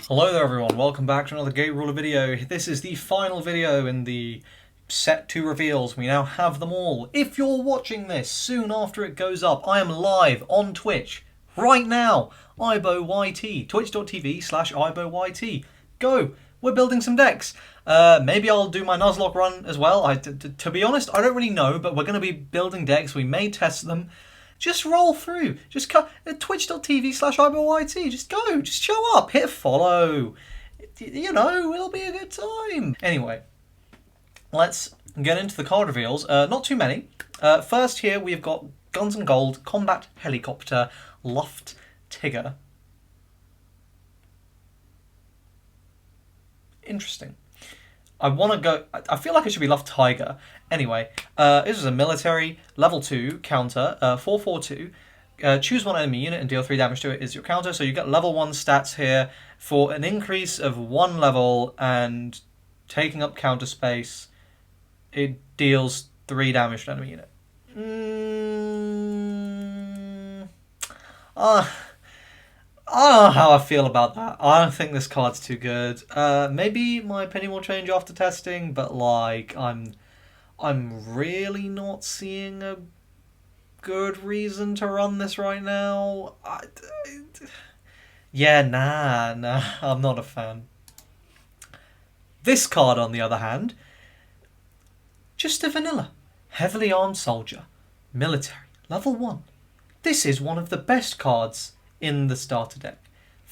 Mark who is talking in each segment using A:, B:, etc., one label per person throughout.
A: Hello there everyone, welcome back to another Gate Ruler video. This is the final video in the set 2 reveals. We now have them all. If you're watching this soon after it goes up, I am live on Twitch right now. AiboYT, twitch.tv/AiboYT. Go! We're building some decks. Maybe I'll do my Nuzlocke run as well. To be honest, I don't really know, but we're going to be building decks. We may test them. Just roll through. Just cut twitch.tv/AiboYT. Just go. Just show up. Hit follow. You know, it'll be a good time. Anyway, let's get into the card reveals. Not too many. First here we've got Guns and Gold, Combat Helicopter, Luft Tigger. Interesting. I want to go... I feel like it should be Luft Tiger. Anyway, this is a military, level 2, counter, 4/4/2. Choose one enemy unit and deal 3 damage to it is your counter. So you get level 1 stats here for an increase of 1 level and taking up counter space. It deals 3 damage to an enemy unit. I don't know how I feel about that. I don't think this card's too good. Maybe my opinion will change after testing, but like I'm really not seeing a good reason to run this right now. Yeah, nah, I'm not a fan. This card, on the other hand, just a vanilla, heavily armed soldier, military, level 1. This is one of the best cards in the starter deck.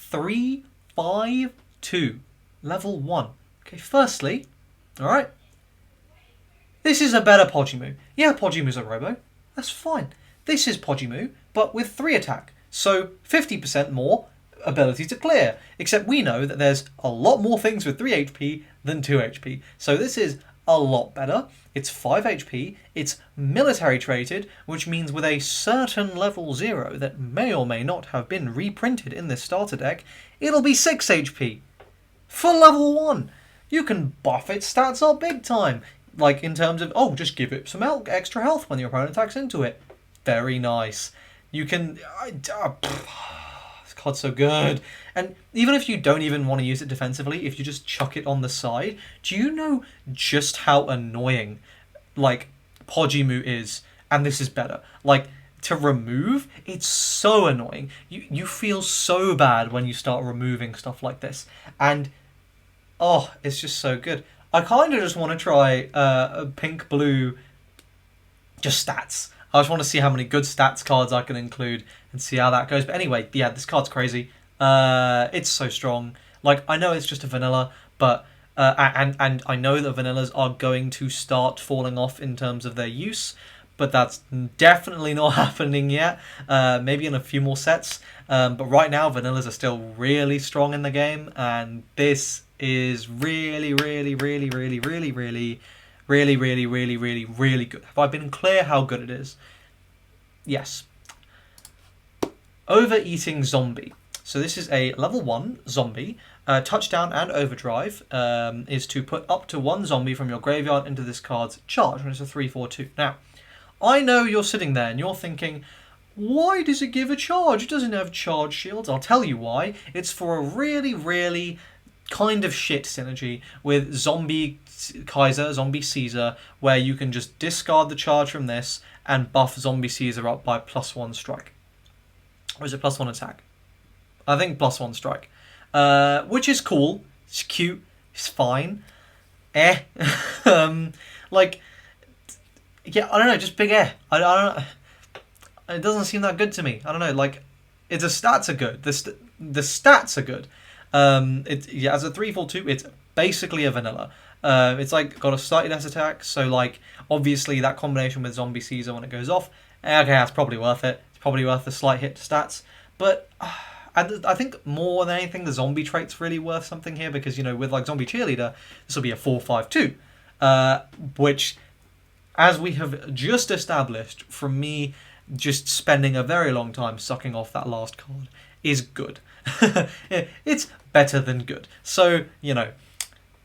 A: 3/5/2, level 1. Okay, firstly, alright, this is a better Pojimu. Yeah, Pojimu's a robo. That's fine. This is Pojimu, but with 3 attack. So 50% more ability to clear. Except we know that there's a lot more things with 3 HP than 2 HP. So this is a lot better. It's 5 HP. It's military traded, which means with a certain level 0 that may or may not have been reprinted in this starter deck, it'll be 6 HP. For level 1. You can buff its stats up big time. Like in terms of, oh, just give it some extra health when your opponent attacks into it. Very nice. You can... this card's so good. And even if you don't even want to use it defensively, if you just chuck it on the side, do you know just how annoying, like, Pojimu is? And this is better. Like, to remove, it's so annoying. You feel so bad when you start removing stuff like this. And, oh, it's just so good. I kind of just want to try a pink-blue, just stats. I just want to see how many good stats cards I can include and see how that goes. But anyway, yeah, this card's crazy. It's so strong. Like, I know it's just a vanilla, but and I know that vanillas are going to start falling off in terms of their use, but that's definitely not happening yet. Maybe in a few more sets. But right now, vanillas are still really strong in the game, and this is really good. Have I been clear how good it is? Yes. Overeating Zombie. So this is a level 1 zombie. Touchdown and overdrive is to put up to 1 zombie from your graveyard into this card's charge, and it's a 3/4/2. Now, I know you're sitting there and you're thinking, why does it give a charge? It doesn't have charge shields. I'll tell you why. It's for a really kind of shit synergy with Zombie Kaiser, Zombie Caesar, where you can just discard the charge from this and buff Zombie Caesar up by +1 strike. Or is it +1 attack? I think +1 strike. Which is cool. It's cute. It's fine. Like, yeah, I don't know, just big I don't know. It doesn't seem that good to me. I don't know, like, the stats are good. The stats are good. Yeah, as a 3/4/2, it's basically a vanilla. It's like got a slightly less attack, so like obviously that combination with Zombie Caesar when it goes off, okay, that's probably worth it. It's probably worth a slight hit to stats, but I think more than anything, the zombie trait's really worth something here because, you know, with like Zombie Cheerleader, this will be a 4/5/2, which, as we have just established, from me just spending a very long time sucking off that last card, is good. It's better than good. So, you know,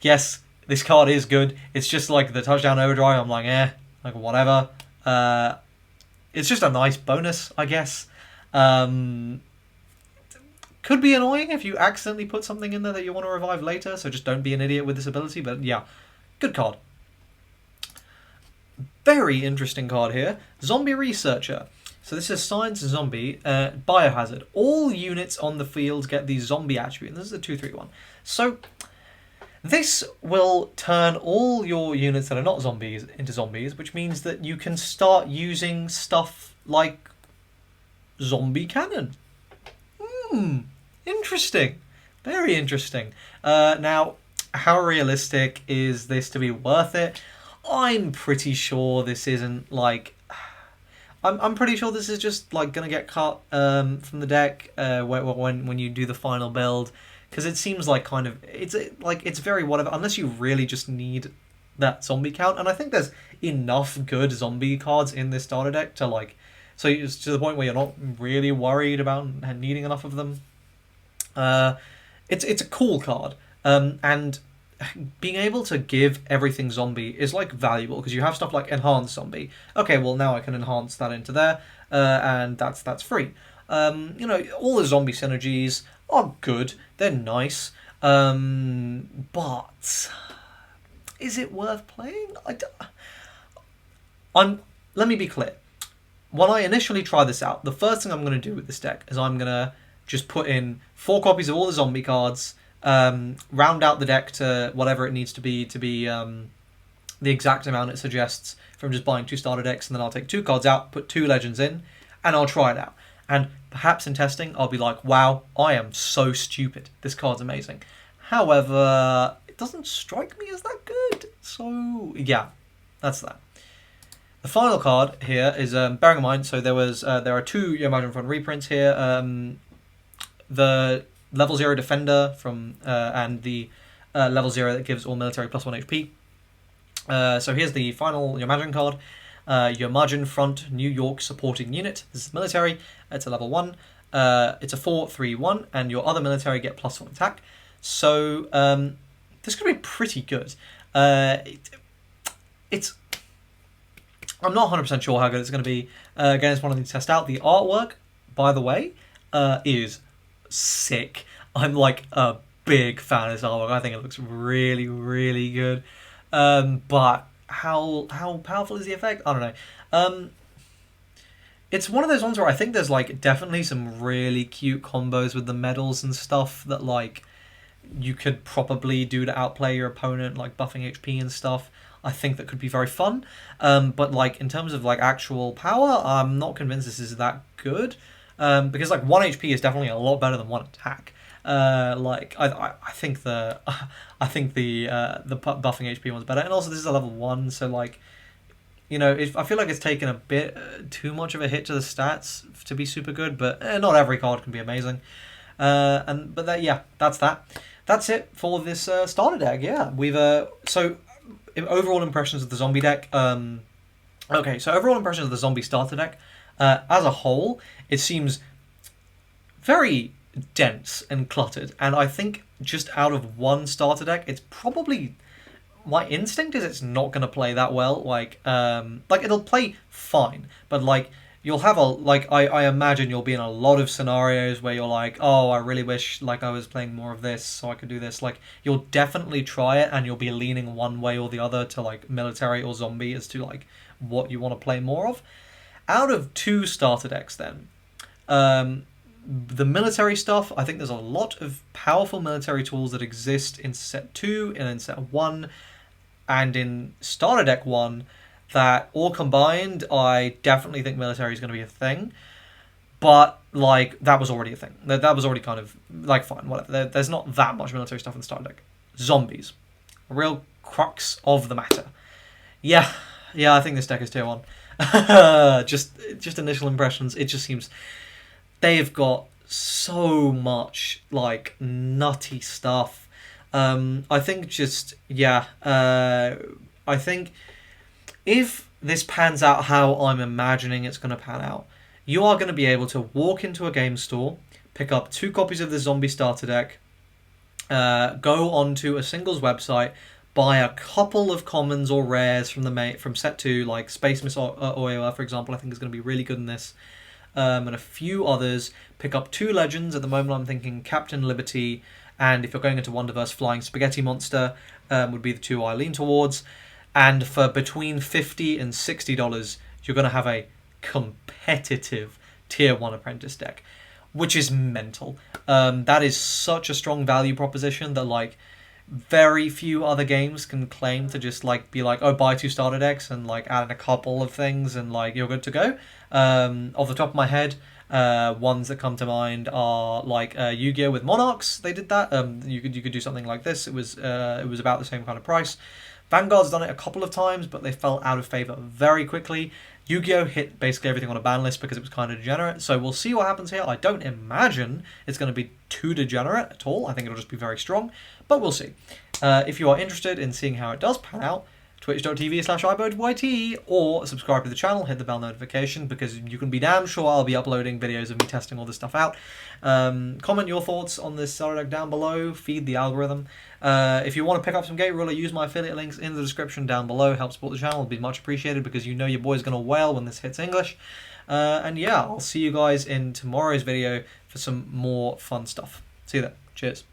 A: yes, this card is good. It's just like the touchdown overdrive, I'm like, like whatever. It's just a nice bonus, I guess. Could be annoying if you accidentally put something in there that you want to revive later, so just don't be an idiot with this ability, but yeah, good card. Very interesting card here. Zombie Researcher. So this is Science Zombie, Biohazard. All units on the field get the zombie attribute, and this is a 2/3/1. So this will turn all your units that are not zombies into zombies, which means that you can start using stuff like zombie cannon. Interesting. Very interesting. Now, how realistic is this to be worth it? I'm pretty sure this isn't like... I'm pretty sure this is just like gonna get cut from the deck when you do the final build, because it seems like kind of it's very whatever, unless you really just need that zombie count. And I think there's enough good zombie cards in this starter deck to like, so it's to the point where you're not really worried about needing enough of them. It's a cool card, and being able to give everything zombie is like valuable, because you have stuff like enhance zombie. Okay, well now I can enhance that into there, and that's free. You know, all the zombie synergies are good, they're nice, but is it worth playing? Let me be clear. When I initially try this out, the first thing I'm going to do with this deck is I'm going to just put in 4 copies of all the zombie cards, round out the deck to whatever it needs to be the exact amount it suggests from just buying 2 starter decks, and then I'll take 2 cards out, put 2 legends in, and I'll try it out. And perhaps in testing, I'll be like, wow, I am so stupid. This card's amazing. However, it doesn't strike me as that good. So, yeah, that's that. The final card here is, bearing in mind, so there are 2 Your Imagine Front reprints here. The level 0 Defender from and the level 0 that gives all military +1 HP. So here's the final Your Imagine card. Your Imagine Front New York supporting unit. This is military. It's a level 1. It's a 4/3/1, and your other military get +1 attack. So this could be pretty good. It's I'm not 100% sure how good it's going to be. Again, it's one of these to test out. The artwork, by the way, is sick. I'm like a big fan of this artwork. I think it looks really, really good. But how powerful is the effect? I don't know. It's one of those ones where I think there's like definitely some really cute combos with the medals and stuff that like you could probably do to outplay your opponent, like buffing HP and stuff. I think that could be very fun. But like in terms of like actual power, I'm not convinced this is that good. Because like 1 HP is definitely a lot better than 1 attack. Like I think the buffing HP one's better, and also this is a level 1, so like, you know, I feel like it's taken a bit too much of a hit to the stats to be super good, but not every card can be amazing. That's that. That's it for this starter deck. Yeah, we've so overall impressions of the zombie deck. Okay, so overall impressions of the zombie starter deck. As a whole, it seems very dense and cluttered, and I think just out of 1 starter deck, it's probably, my instinct is it's not going to play that well. Like it'll play fine, but like you'll have I imagine you'll be in a lot of scenarios where you're like, oh, I really wish like I was playing more of this so I could do this. Like you'll definitely try it, and you'll be leaning one way or the other to like military or zombie as to like what you want to play more of. Out of 2 starter decks then, the military stuff, I think there's a lot of powerful military tools that exist in set 2 and in set 1 and in starter deck 1 that all combined, I definitely think military is going to be a thing. But like that was already a thing. That was already kind of like fine, whatever. There's not that much military stuff in the starter deck. Zombies, a real crux of the matter. Yeah, I think this deck is tier 1. just initial impressions, it just seems they've got so much like nutty stuff. I think I think if this pans out how I'm imagining it's going to pan out, you are going to be able to walk into a game store, pick up 2 copies of the zombie starter deck, go onto a singles website, buy a couple of commons or rares from set 2, like Space Miss Oyoa, for example. I think is going to be really good in this. and a few others. Pick up 2 legends. At the moment I'm thinking Captain Liberty, and if you're going into Wonderverse, Flying Spaghetti Monster would be the 2 I lean towards. And for between $50 and $60, you're going to have a competitive Tier 1 Apprentice deck, which is mental. That is such a strong value proposition that, like, very few other games can claim to just, like, be like, oh, buy 2 starter decks and, like, add in a couple of things and, like, you're good to go. Off the top of my head, ones that come to mind are, like, Yu-Gi-Oh! With Monarchs. They did that. You could do something like this. It was about the same kind of price. Vanguard's done it a couple of times, but they fell out of favor very quickly. Yu-Gi-Oh! Hit basically everything on a ban list because it was kind of degenerate, so we'll see what happens here. I don't imagine it's going to be too degenerate at all. I think it'll just be very strong, but we'll see. If you are interested in seeing how it does pan out, twitch.tv/AiboYT, or subscribe to the channel, hit the bell notification, because you can be damn sure I'll be uploading videos of me testing all this stuff out. Comment your thoughts on this starter deck down below, feed the algorithm. If you want to pick up some Gate Ruler, use my affiliate links in the description down below. Help support the channel, it'd be much appreciated, because you know your boy's going to wail when this hits English. And yeah, I'll see you guys in tomorrow's video for some more fun stuff. See you then. Cheers.